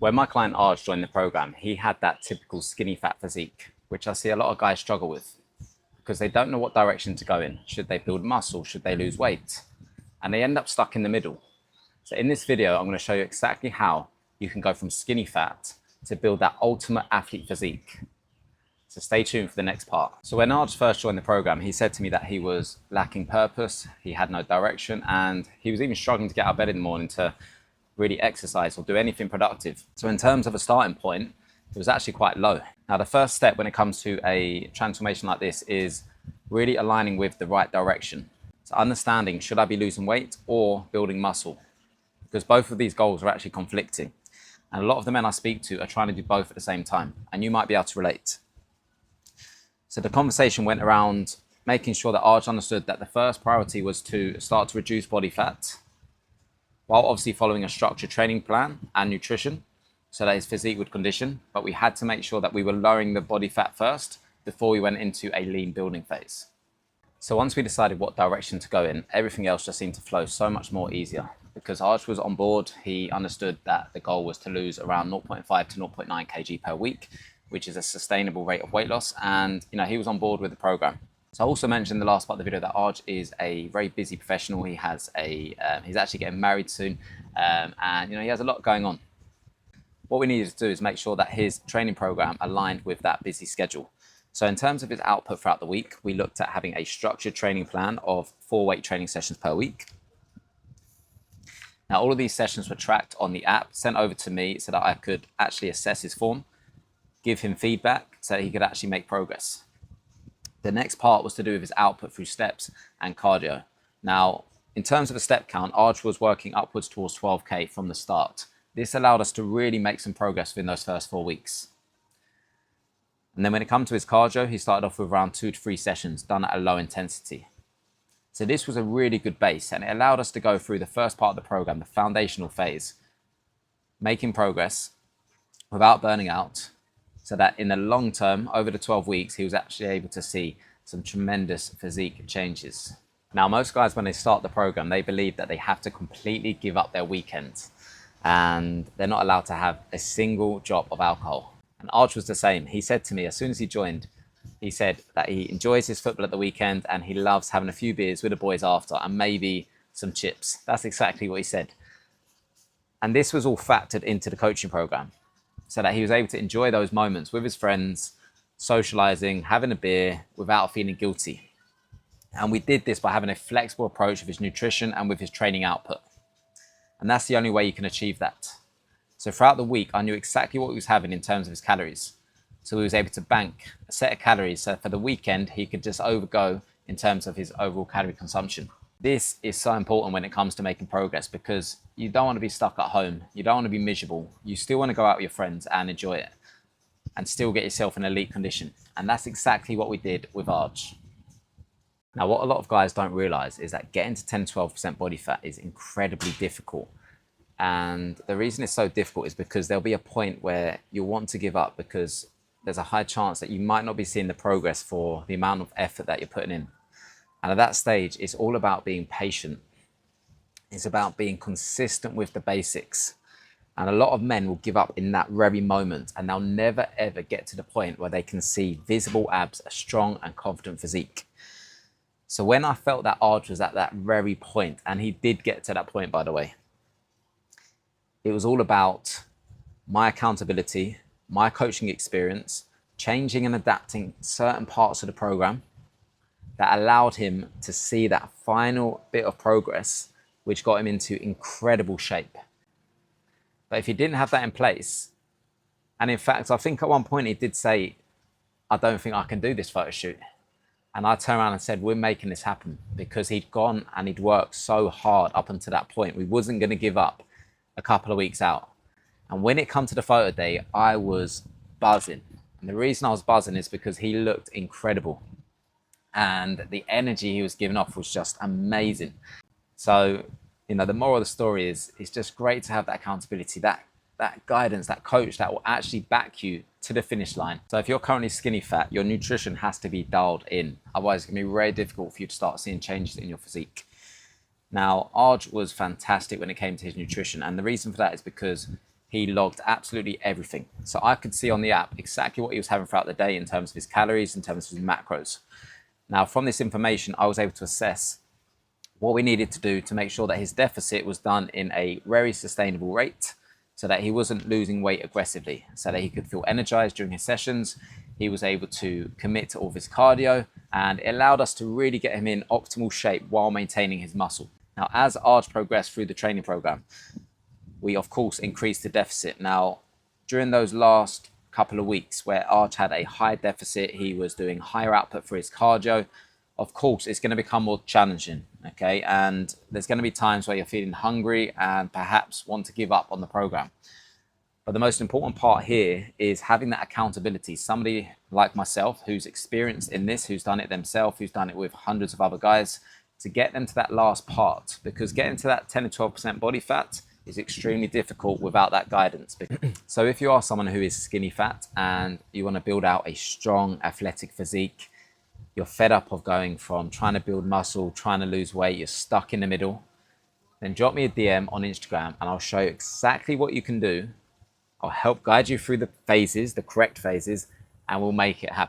When my client Arj joined the program, he had that typical skinny fat physique, which I see a lot of guys struggle with because they don't know what direction to go in. Should they build muscle? Should they lose weight? And they end up stuck in the middle. So in this video, I'm going to show you exactly how you can go from skinny fat to build that ultimate athlete physique. So stay tuned for the next part. So when Arj first joined the program, he said to me that he was lacking purpose, he had no direction, and he was even struggling to get out of bed in the morning to really exercise or do anything productive. So in terms of a starting point, it was actually quite low. Now, the first step when it comes to a transformation like this is really aligning with the right direction. So understanding, should I be losing weight or building muscle? Because both of these goals are actually conflicting. And a lot of the men I speak to are trying to do both at the same time. And you might be able to relate. So the conversation went around making sure that Arj understood that the first priority was to start to reduce body fat, while obviously following a structured training plan and nutrition so that his physique would condition. But we had to make sure that we were lowering the body fat first before we went into a lean building phase. So once we decided what direction to go in, everything else just seemed to flow so much more easier because Arj was on board. He understood that the goal was to lose around 0.5 to 0.9 kg per week, which is a sustainable rate of weight loss. And he was on board with the program. So I also mentioned in the last part of the video that Arj is a very busy professional. He has he's actually getting married soon, and he has a lot going on. What we needed to do is make sure that his training program aligned with that busy schedule. So in terms of his output throughout the week, we looked at having a structured training plan of 4 weight training sessions per week. Now, all of these sessions were tracked on the app, sent over to me so that I could actually assess his form, give him feedback so that he could actually make progress. The next part was to do with his output through steps and cardio. Now, in terms of a step count, Arj was working upwards towards 12K from the start. This allowed us to really make some progress within those first 4 weeks. And then when it comes to his cardio, he started off with around 2 to 3 sessions done at a low intensity. So this was a really good base, and it allowed us to go through the first part of the program, the foundational phase, making progress without burning out, so that in the long term, over the 12 weeks, he was actually able to see some tremendous physique changes. Now, most guys, when they start the program, they believe that they have to completely give up their weekends and they're not allowed to have a single drop of alcohol. And Arj was the same. He said to me, as soon as he joined, he said that he enjoys his football at the weekend and he loves having a few beers with the boys after and maybe some chips. That's exactly what he said. And this was all factored into the coaching program, so that he was able to enjoy those moments with his friends, socializing, having a beer without feeling guilty. And we did this by having a flexible approach with his nutrition and with his training output. And that's the only way you can achieve that. So throughout the week, I knew exactly what he was having in terms of his calories. So he was able to bank a set of calories. So for the weekend, he could just overgo in terms of his overall calorie consumption. This is so important when it comes to making progress because you don't want to be stuck at home. You don't want to be miserable. You still want to go out with your friends and enjoy it and still get yourself in elite condition. And that's exactly what we did with Arj. Now, what a lot of guys don't realize is that getting to 10 to 12% body fat is incredibly difficult. And the reason it's so difficult is because there'll be a point where you'll want to give up because there's a high chance that you might not be seeing the progress for the amount of effort that you're putting in. And at that stage, it's all about being patient. It's about being consistent with the basics. And a lot of men will give up in that very moment and they'll never ever get to the point where they can see visible abs, a strong and confident physique. So when I felt that Arj was at that very point, and he did get to that point, by the way, it was all about my accountability, my coaching experience, changing and adapting certain parts of the program that allowed him to see that final bit of progress, which got him into incredible shape. But if he didn't have that in place, and in fact, I think at one point he did say, I don't think I can do this photo shoot. And I turned around and said, we're making this happen, because he'd gone and he'd worked so hard up until that point. We wasn't going to give up a couple of weeks out. And when it come to the photo day, I was buzzing. And the reason I was buzzing is because he looked incredible. And the energy he was giving off was just amazing. So, the moral of the story is it's just great to have that accountability, that guidance, that coach that will actually back you to the finish line. So if you're currently skinny fat, your nutrition has to be dialed in. Otherwise, it's going to be very difficult for you to start seeing changes in your physique. Now, Arj was fantastic when it came to his nutrition. And the reason for that is because he logged absolutely everything. So I could see on the app exactly what he was having throughout the day in terms of his calories, in terms of his macros. Now, from this information, I was able to assess what we needed to do to make sure that his deficit was done in a very sustainable rate, so that he wasn't losing weight aggressively, so that he could feel energized during his sessions. He was able to commit to all of his cardio, and it allowed us to really get him in optimal shape while maintaining his muscle. Now, as Arj progressed through the training program, we of course increased the deficit. Now, during those last couple of weeks where Arch had a high deficit, he was doing higher output for his cardio. Of course, it's going to become more challenging, okay? And there's going to be times where you're feeling hungry and perhaps want to give up on the program. But the most important part here is having that accountability. Somebody like myself who's experienced in this, who's done it themselves, who's done it with hundreds of other guys, to get them to that last part, because getting to that 10 to 12% body fat is extremely difficult without that guidance. So if you are someone who is skinny fat and you want to build out a strong athletic physique, you're fed up of going from trying to build muscle, trying to lose weight, you're stuck in the middle, then drop me a DM on Instagram and I'll show you exactly what you can do. I'll help guide you through the phases, the correct phases, and we'll make it happen.